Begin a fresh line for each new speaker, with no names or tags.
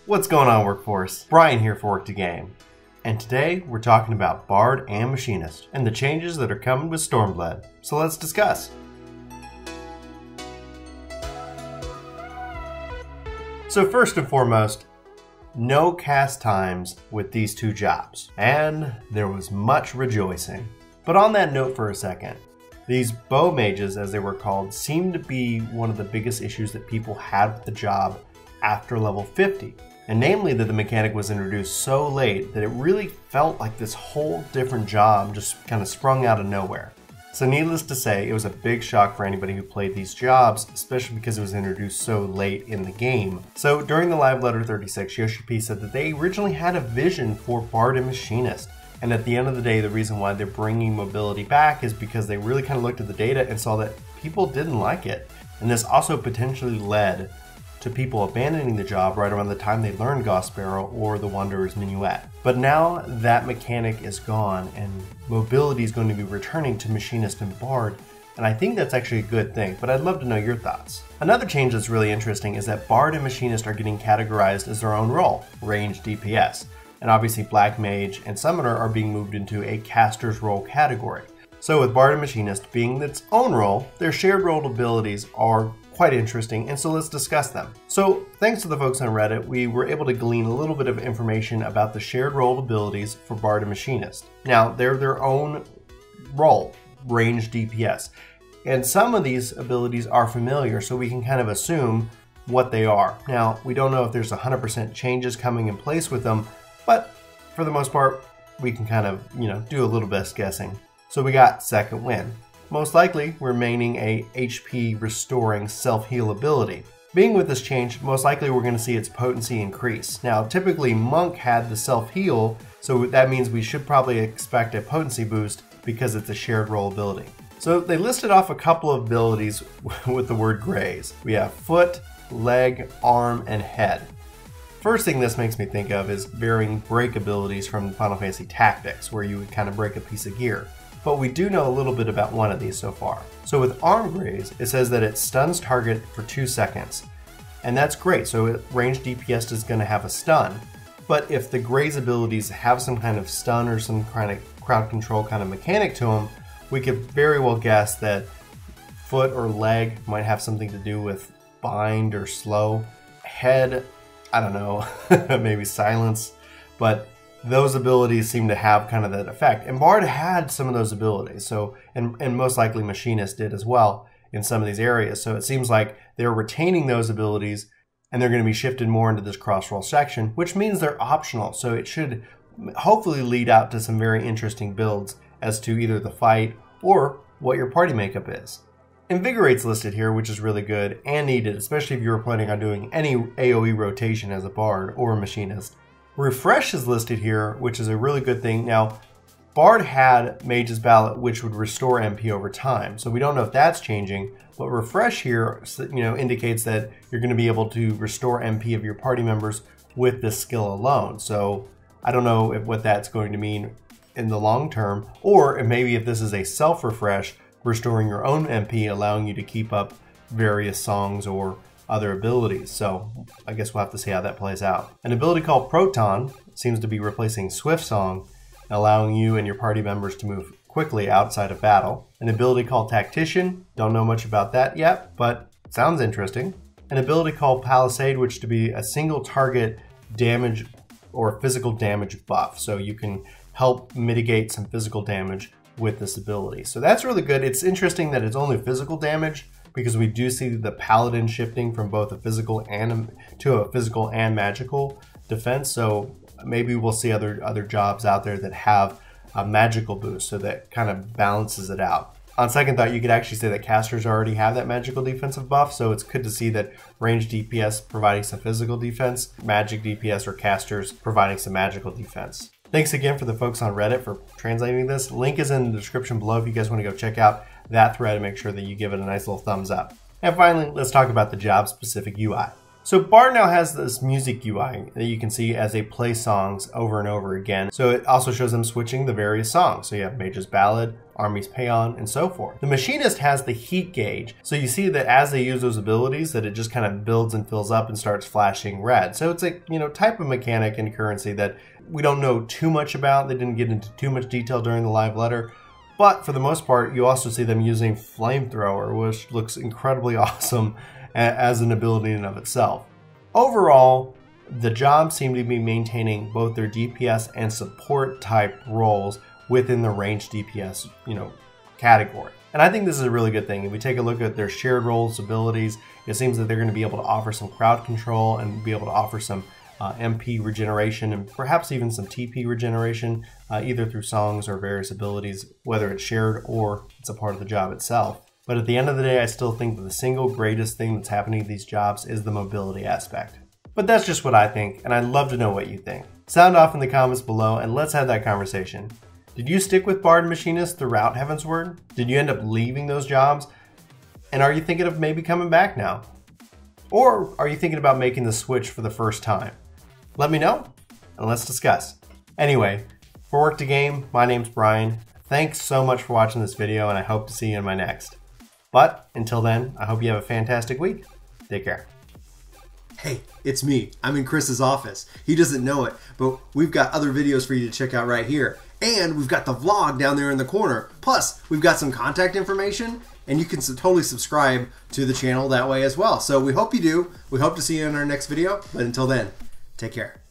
What's going on, Workforce? Brian here for Work2Game. And today we're talking about Bard and Machinist and the changes that are coming with Stormblood. So let's discuss. So first and foremost, no cast times with these two jobs, and there was much rejoicing. But on that note for a second, these bow mages, as they were called, seemed to be one of the biggest issues that people had with the job after level 50. And namely that the mechanic was introduced so late that it really felt like this whole different job just kind of sprung out of nowhere. So needless to say, it was a big shock for anybody who played these jobs, especially because it was introduced so late in the game. So during the live letter 36, Yoshi P said that they originally had a vision for Bard and Machinist. And at the end of the day, the reason why they're bringing mobility back is because they really kind of looked at the data and saw that people didn't like it. And this also potentially led to people abandoning the job right around the time they learned Goss Barrel or the Wanderer's Minuet. But now that mechanic is gone and mobility is going to be returning to Machinist and Bard, and I think that's actually a good thing, but I'd love to know your thoughts. Another change that's really interesting is that Bard and Machinist are getting categorized as their own role, range DPS, and obviously Black Mage and Summoner are being moved into a caster's role category. So with Bard and Machinist being its own role, their shared role abilities are quite interesting, and so let's discuss them. So thanks to the folks on Reddit, we were able to glean a little bit of information about the shared role abilities for Bard and Machinist. Now, they're their own role, range DPS, and some of these abilities are familiar, so we can kind of assume what they are. Now, we don't know if there's 100% changes coming in place with them, but for the most part, we can kind of, do a little best guessing. So we got Second Wind, most likely remaining a HP restoring self-heal ability. Being with this change, most likely we're going to see its potency increase. Now, typically Monk had the self-heal, so that means we should probably expect a potency boost because it's a shared role ability. So they listed off a couple of abilities with the word graze. We have foot, leg, arm, and head. First thing this makes me think of is varying break abilities from Final Fantasy Tactics, where you would kind of break a piece of gear. But we do know a little bit about one of these so far. So with Arm Graze, it says that it stuns target for 2 seconds. And that's great, so range DPS is going to have a stun. But if the Graze abilities have some kind of stun or some kind of crowd control kind of mechanic to them, we could very well guess that foot or leg might have something to do with bind or slow. Head, I don't know, maybe silence, but those abilities seem to have kind of that effect. And Bard had some of those abilities, so and most likely Machinist did as well in some of these areas. So it seems like they're retaining those abilities and they're going to be shifted more into this cross-roll section, which means they're optional. So it should hopefully lead out to some very interesting builds as to either the fight or what your party makeup is. Invigorate's listed here, which is really good and needed, especially if you were planning on doing any AoE rotation as a Bard or a Machinist. Refresh is listed here, which is a really good thing. Now, Bard had Mage's Ballot, which would restore MP over time, so we don't know if that's changing, but Refresh here, indicates that you're going to be able to restore MP of your party members with this skill alone. So I don't know what that's going to mean in the long term, or maybe if this is a self-refresh, restoring your own MP, allowing you to keep up various songs or other abilities. So I guess we'll have to see how that plays out. An ability called Proton seems to be replacing Swift Song, allowing you and your party members to move quickly outside of battle. An ability called Tactician, don't know much about that yet, but sounds interesting. An ability called Palisade, which to be a single target damage or physical damage buff. So you can help mitigate some physical damage with this ability. So that's really good. It's interesting that it's only physical damage, because we do see the Paladin shifting from both a physical and magical defense. So maybe we'll see other jobs out there that have a magical boost, so that kind of balances it out. On second thought, you could actually say that casters already have that magical defensive buff, so it's good to see that range DPS providing some physical defense, magic DPS or casters providing some magical defense. Thanks again for the folks on Reddit for translating this. Link is in the description below if you guys want to go check out that thread and make sure that you give it a nice little thumbs up. And finally, let's talk about the job-specific UI. So Bard now has this music UI that you can see as they play songs over and over again. So it also shows them switching the various songs. So you have Mage's Ballad, Army's Paean, and so forth. The Machinist has the heat gauge. So you see that as they use those abilities that it just kind of builds and fills up and starts flashing red. So it's a type of mechanic in currency that we don't know too much about. They didn't get into too much detail during the live letter. But for the most part, you also see them using Flamethrower, which looks incredibly awesome as an ability in and of itself. Overall, the jobs seem to be maintaining both their DPS and support type roles within the ranged DPS, category. And I think this is a really good thing. If we take a look at their shared roles abilities, it seems that they're going to be able to offer some crowd control and be able to offer some MP regeneration and perhaps even some TP regeneration, either through songs or various abilities, whether it's shared or it's a part of the job itself. But at the end of the day, I still think that the single greatest thing that's happening to these jobs is the mobility aspect. But that's just what I think, and I'd love to know what you think. Sound off in the comments below, and let's have that conversation. Did you stick with Bard and Machinist throughout Heavensward? Did you end up leaving those jobs? And are you thinking of maybe coming back now? Or are you thinking about making the switch for the first time? Let me know, and let's discuss. Anyway, for Work2Game, my name's Brian. Thanks so much for watching this video, and I hope to see you in my next. But until then, I hope you have a fantastic week. Take care.
Hey, it's me. I'm in Chris's office. He doesn't know it, but we've got other videos for you to check out right here. And we've got the vlog down there in the corner. Plus, we've got some contact information, and you can totally subscribe to the channel that way as well. So we hope you do. We hope to see you in our next video. But until then, take care.